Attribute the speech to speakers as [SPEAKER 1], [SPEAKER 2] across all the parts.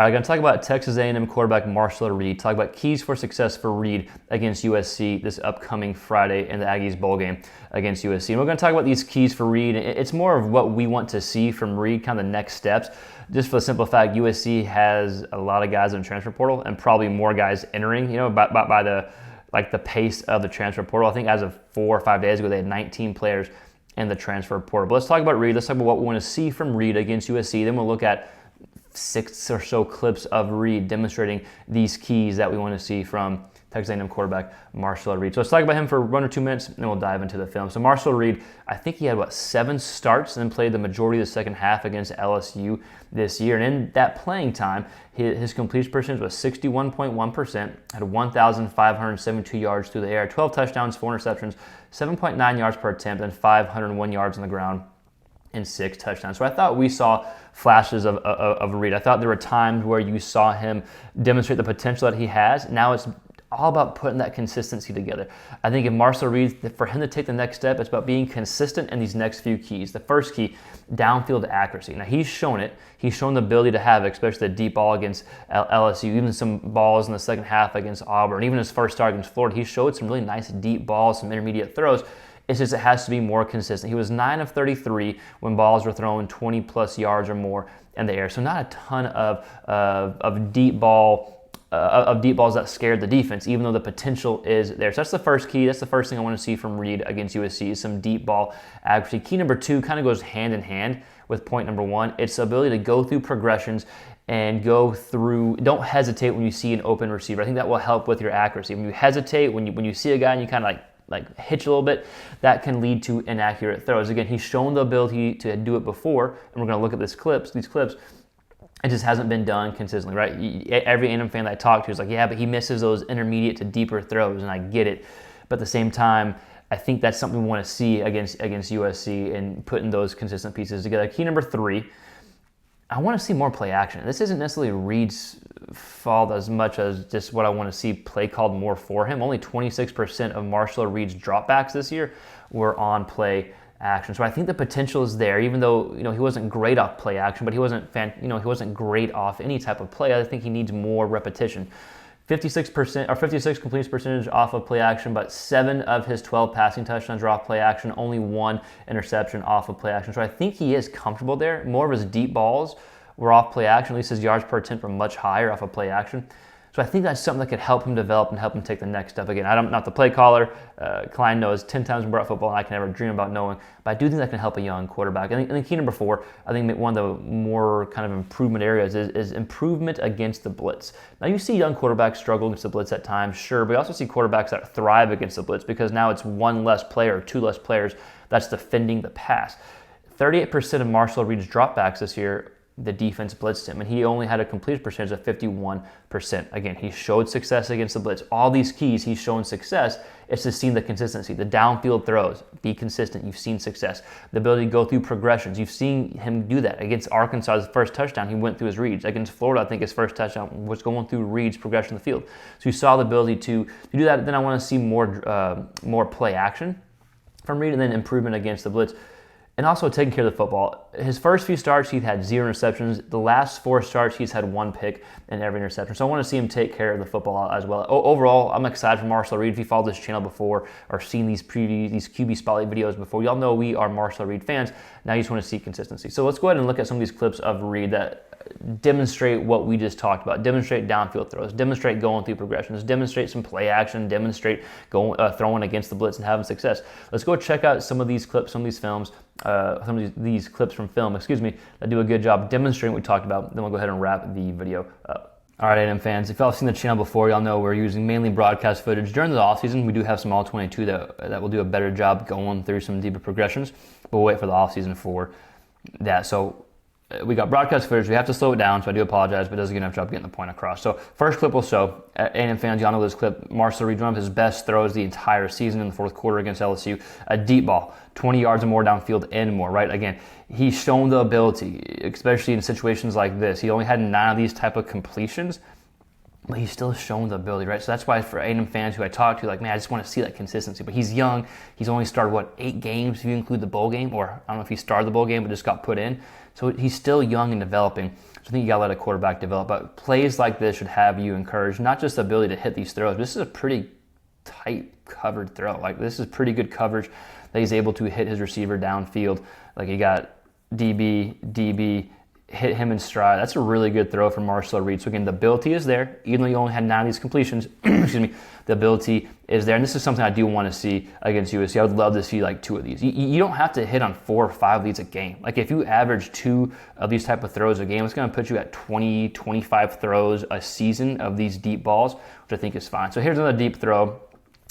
[SPEAKER 1] All right, going to talk about Texas A&M quarterback Marcel Reed. Talk about keys for success for Reed against USC this upcoming Friday in the Aggies bowl game against USC. And we're going to talk about these keys for Reed. It's more of what we want to see from Reed, kind of the next steps. Just for the simple fact, USC has a lot of guys in the transfer portal and probably more guys entering. By the pace of the transfer portal. I think as of 4 or 5 days ago, they had 19 players in the transfer portal. But let's talk about Reed. Let's talk about what we want to see from Reed against USC. Then we'll look at 6 or so clips of Reed demonstrating these keys that we want to see from Texas A&M quarterback Marcel Reed. So let's talk about him for 1 or 2 minutes, and then we'll dive into the film. So Marcel Reed, I think he had, 7 starts and then played the majority of the second half against LSU this year. And in that playing time, his completion percentage was 61.1%, had 1,572 yards through the air, 12 touchdowns, 4 interceptions, 7.9 yards per attempt, and 501 yards on the ground and 6 touchdowns. So I thought we saw flashes of Reed. I thought there were times where you saw him demonstrate the potential that he has. Now it's all about putting that consistency together. I think if Marcel Reed, for him to take the next step, it's about being consistent in these next few keys. The first key, downfield accuracy. Now he's shown it. He's shown the ability to have it, especially the deep ball against LSU, even some balls in the second half against Auburn, even his first start against Florida. He showed some really nice deep balls, some intermediate throws. It's just it has to be more consistent. He was 9 of 33 when balls were thrown 20 plus yards or more in the air. So not a ton of deep balls that scared the defense, even though the potential is there. So that's the first key. That's the first thing I want to see from Reed against USC is some deep ball accuracy. Key number 2 kind of goes hand in hand with point number 1. It's the ability to go through progressions and go through. Don't hesitate when you see an open receiver. I think that will help with your accuracy. When you hesitate, when you see a guy and you kind of like hitch a little bit, that can lead to inaccurate throws. Again, he's shown the ability to do it before, and we're going to look at these clips. It just hasn't been done consistently, right? Every A&M fan that I talked to is like, yeah, but he misses those intermediate to deeper throws, and I get it. But at the same time, I think that's something we want to see against USC and putting those consistent pieces together. Key number 3, I want to see more play action. This isn't necessarily Reed's fault as much as just what I want to see play called more for him. Only 26% of Marcel Reed's dropbacks this year were on play action. So I think the potential is there, even though he wasn't great off play action, but he wasn't great off any type of play. I think he needs more repetition. 56% or 56 completion percentage off of play action, but 7 of his 12 passing touchdowns are off play action, only 1 interception off of play action. So I think he is comfortable there. More of his deep balls were off play action. At least his yards per attempt were much higher off of play action. So I think that's something that could help him develop and help him take the next step. Again, I'm not the play caller. Klein knows 10 times more about football than I can ever dream about knowing. But I do think that can help a young quarterback. I think key number 4, I think one of the more kind of improvement areas is improvement against the blitz. Now you see young quarterbacks struggle against the blitz at times, sure, but you also see quarterbacks that thrive against the blitz because now it's 1 less player or 2 less players that's defending the pass. 38% of Marcel Reed's dropbacks this year, the defense blitzed him, and he only had a completion percentage of 51%. Again, he showed success against the blitz. All these keys, he's shown success. It's just seen the consistency. The downfield throws, be consistent. You've seen success. The ability to go through progressions. You've seen him do that. Against Arkansas, his first touchdown, he went through his reads. Against Florida, I think his first touchdown was going through reads, progression of the field. So you saw the ability to do that. Then I want to see more play action from Reed, and then improvement against the blitz. And also taking care of the football. His first few starts, he'd had 0 interceptions. The last 4 starts, he's had 1 pick in every interception. So I want to see him take care of the football as well. Overall, I'm excited for Marcel Reed. If you followed this channel before or seen these previews, these QB Spotlight videos before, y'all know we are Marcel Reed fans. Now you just want to see consistency. So let's go ahead and look at some of these clips of Reed that demonstrate what we just talked about. Demonstrate downfield throws. Demonstrate going through progressions. Demonstrate some play action. Demonstrate throwing against the blitz and having success. Let's go check out some of these clips, some of these films, some of these clips from film, that do a good job demonstrating what we talked about. Then we'll go ahead and wrap the video up. All right, A&M fans, if y'all have seen the channel before, y'all know we're using mainly broadcast footage. During the offseason, we do have some All-22 that will do a better job going through some deeper progressions, but we'll wait for the offseason for that. So we got broadcast footage. We have to slow it down, so I do apologize, but it does a good enough job getting the point across. So first clip we'll show. A&M fans, y'all know this clip. Marcel Reed, one of his best throws the entire season in the fourth quarter against LSU. A deep ball, 20 yards or more downfield and more, right? Again, he's shown the ability, especially in situations like this. He only had 9 of these type of completions, but he's still shown the ability, right? So that's why for A&M fans who I talk to, like, man, I just want to see that consistency. But he's young. He's only started, 8 games if you include the bowl game? Or I don't know if he started the bowl game but just got put in. So he's still young and developing. So I think you got to let a quarterback develop. But plays like this should have you encouraged, not just the ability to hit these throws. This is a pretty tight covered throw. Like, this is pretty good coverage that he's able to hit his receiver downfield. Like, he got DB, hit him in stride. That's a really good throw from Marcel Reed. So again, the ability is there. Even though you only had 9 of these completions, excuse me, the ability is there. And this is something I do want to see against USC. I would love to see like 2 of these. You don't have to hit on 4 or 5 of these a game. Like, if you average 2 of these type of throws a game, it's going to put you at 20, 25 throws a season of these deep balls, which I think is fine. So here's another deep throw.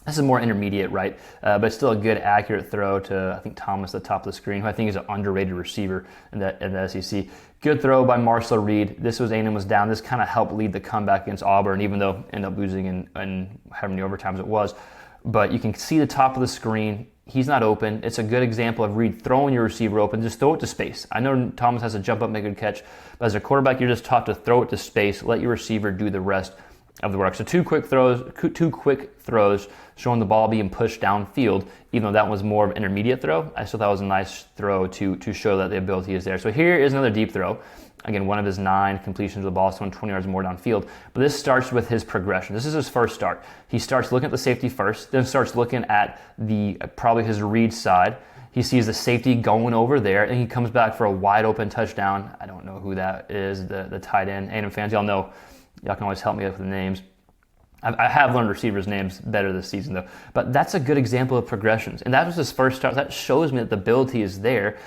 [SPEAKER 1] This is more intermediate, right? But it's still a good, accurate throw to, I think, Thomas at the top of the screen, who I think is an underrated receiver in the SEC. Good throw by Marcel Reed. This was A&M was down. This kind of helped lead the comeback against Auburn, even though ended up losing and having the overtimes it was. But you can see the top of the screen. He's not open. It's a good example of Reed throwing your receiver open. Just throw it to space. I know Thomas has to jump up, make a good catch, but as a quarterback, you're just taught to throw it to space. Let your receiver do the rest of the work. So 2 quick throws showing the ball being pushed downfield, even though that was more of an intermediate throw. I still thought it was a nice throw to show that the ability is there. So here is another deep throw. Again, one of his 9 completions of the ball, so 20 yards more downfield. But this starts with his progression. This is his first start. He starts looking at the safety first, then starts looking at probably his read side. He sees the safety going over there, and he comes back for a wide open touchdown. I don't know who that is, the tight end. A&M fans, y'all know. Y'all can always help me with the names. I have learned receivers' names better this season, though. But that's a good example of progressions. And that was his first start. That shows me that the ability is there.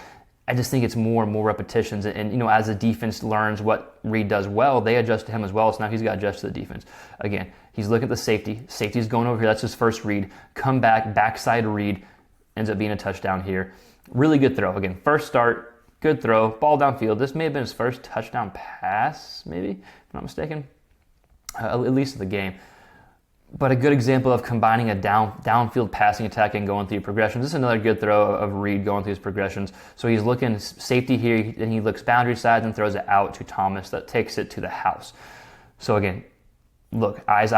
[SPEAKER 1] I just think it's more and more repetitions. And as the defense learns what Reed does well, they adjust to him as well. So now he's got to adjust to the defense. Again, he's looking at the safety. Safety's going over here. That's his first read. Come back, backside read. Ends up being a touchdown here. Really good throw. Again, first start, good throw. Ball downfield. This may have been his first touchdown pass, maybe, if I'm not mistaken. At least of the game. But a good example of combining a downfield passing attack and going through progressions. This is another good throw of Reed going through his progressions. So he's looking safety here, and he looks boundary side and throws it out to Thomas that takes it to the house. So again, look, eyes,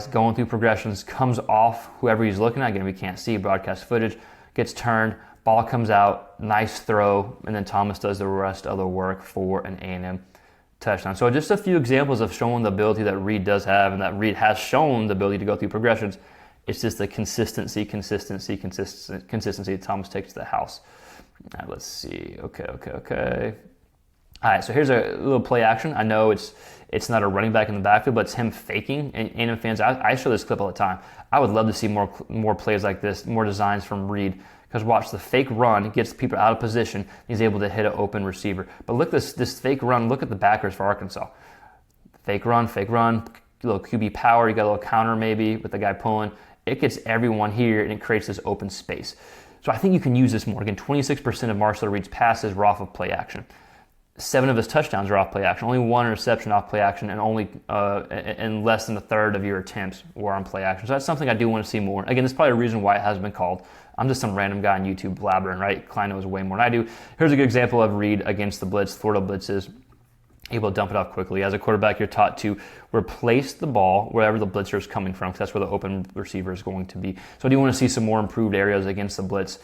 [SPEAKER 1] going through progressions, comes off whoever he's looking at. Again, we can't see broadcast footage, gets turned, ball comes out, nice throw, and then Thomas does the rest of the work for an A&M touchdown. So just a few examples of showing the ability that Reed does have, and that Reed has shown the ability to go through progressions. It's just the consistency that Thomas takes to the house. All right, let's see. Okay. All right, so here's a little play action. I know it's not a running back in the backfield, but it's him faking. And A&M fans, I show this clip all the time. I would love to see more plays like this, more designs from Reed. Because watch, the fake run gets people out of position. He's able to hit an open receiver. But look this fake run. Look at the backers for Arkansas. Fake run, a little QB power. You got a little counter maybe with the guy pulling. It gets everyone here, and it creates this open space. So I think you can use this more. Again, 26% of Marcel Reed's passes were off of play action. 7 of his touchdowns are off play action. Only 1 interception off play action, and only and less than a third of your attempts were on play action. So that's something I do want to see more. Again, there's probably a reason why it hasn't been called. I'm just some random guy on YouTube blabbering, right? Klein knows way more than I do. Here's a good example of Reed against the blitz. Florida blitzes, able to dump it off quickly. As a quarterback, you're taught to replace the ball wherever the blitzer is coming from, because that's where the open receiver is going to be. So I do want to see some more improved areas against the blitz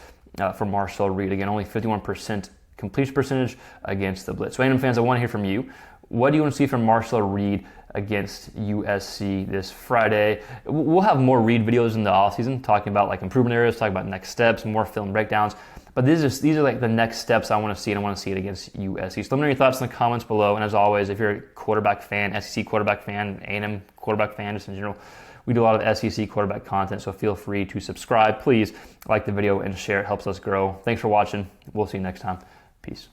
[SPEAKER 1] for Marcel Reed. Again, only 51% completion percentage against the blitz. So A&M fans, I want to hear from you. What do you want to see from Marcel Reed against USC this Friday? We'll have more Reed videos in the offseason, talking about like improvement areas, talking about next steps, more film breakdowns. But these are like the next steps I want to see, and I want to see it against USC. So let me know your thoughts in the comments below. And as always, if you're a quarterback fan, SEC quarterback fan, A&M quarterback fan, just in general, we do a lot of SEC quarterback content, so feel free to subscribe. Please like the video and share. It helps us grow. Thanks for watching. We'll see you next time. Peace.